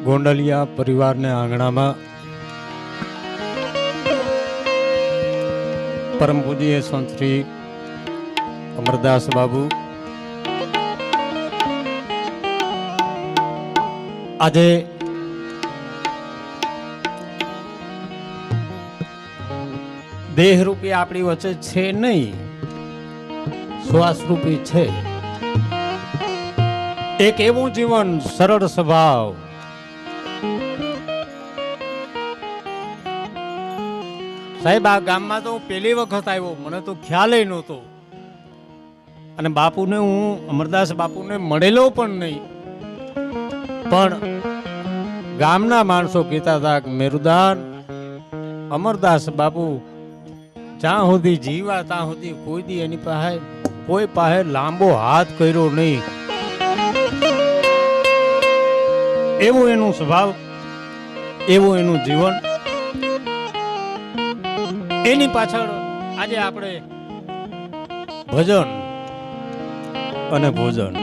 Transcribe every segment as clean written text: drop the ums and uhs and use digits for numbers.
ગોંડલિયા પરિવારને આંગણામાં પરમ પૂજ્ય સંત શ્રી અમરદાસ બાબુ આજે દેહ રૂપી આપણી વચ્ચે છે નહીં, શ્વાસ રૂપી છે. એક એવું જીવન, સરળ સ્વભાવ, સાહેબ આ ગામમાં તો પહેલી વખત આવ્યો, મને તો ખ્યાલ નહોતો. અને બાપુને હું અમરદાસ બાપુને મળેલો પણ નહીં, પણ ગામના માણસો કહેતા હતા કે મેરુદાન અમરદાસ બાપુ જ્યાં સુધી જીવા ત્યાં સુધી કોઈ દી એની પાસે કોઈ પાસે લાંબો હાથ કર્યો નહીં. એવું એનું સ્વભાવ, એવું એનું જીવન. એની પાછળ આજે આપણે ભજન અને ભોજન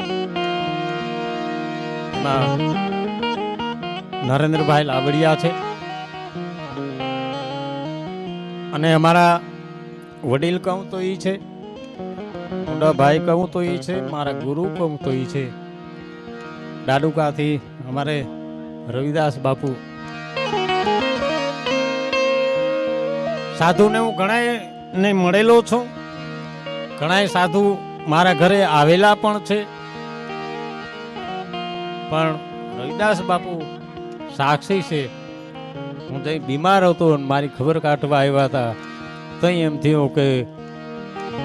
નરેન્દ્રભાઈ લાબડિયા છે અને અમારા વડીલ કહું તો એ છે, મોટા ભાઈ કહું તો એ છે, મારા ગુરુ કહું તો એ છે. દાડુકાથી અમારે રવિદાસ બાપુ. સાધુને હું ઘણાને મળેલો છું, ઘણા સાધુ મારા ઘરે આવેલા પણ છે, પણ રવિદાસ બાપુ સાક્ષી છે. હું જઈ બીમાર હતો, મારી ખબર કાઢવા આવ્યા હતા, તઈ એમ થયું કે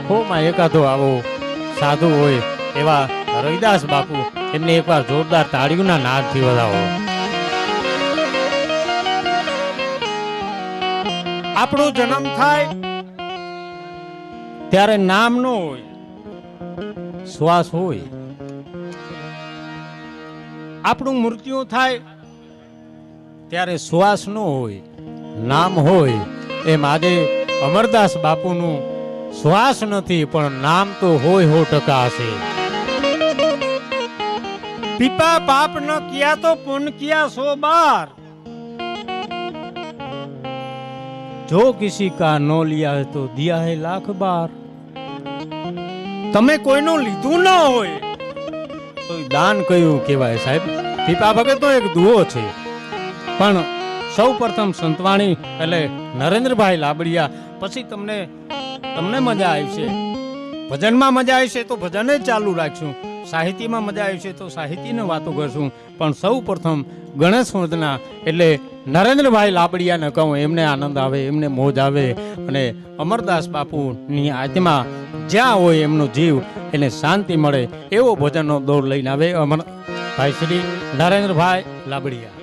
હોમાં એકાદો આવો સાધુ હોય એવા રવિદાસ બાપુ, એમને એકવાર જોરદાર તાળીઓના નાદથી વધાવો. આપણો જન્મ થાય ત્યારે નામ ન હોય, શ્વાસ હોય. આપણું મૃત્યુ થાય ત્યારે શ્વાસ ન હોય, નામ હોય. એમ આજે અમરદાસ બાપુનું શ્વાસ નથી પણ નામ તો હોય 100% છે. पिता पाप न किया तो पुण्य किया 100 बार, जो किसी का नो लिया है तो दिया है 1,00,000 बार. તમે કોઈનું લીધું ન હોય તો દાન કયું કહેવાય સાહેબ. પીપા ભગત તો એક દુઓ છે, પણ સૌ પ્રથમ સંતવાણી એટલે નરેન્દ્રભાઈ લાબડિયા. પછી તમને મજા આવશે, ભજનમાં મજા આવશે તો ભજન જ ચાલુ રાખશું, સાહિત્યમાં મજા આવશે તો સાહિત્યની વાતો કરશું. પણ સૌ પ્રથમ ગણેશ વંદના એટલે નરેન્દ્રભાઈ લાબડિયાને કહું, એમને આનંદ આવે, એમને મોજ આવે અને અમરદાસ બાપુની આત્મા જ્યાં હોય એમનો જીવ એને શાંતિ મળે એવો ભજનનો દોર લઈને આવે અમર ભાઈ શ્રી નરેન્દ્રભાઈ લાબડિયા.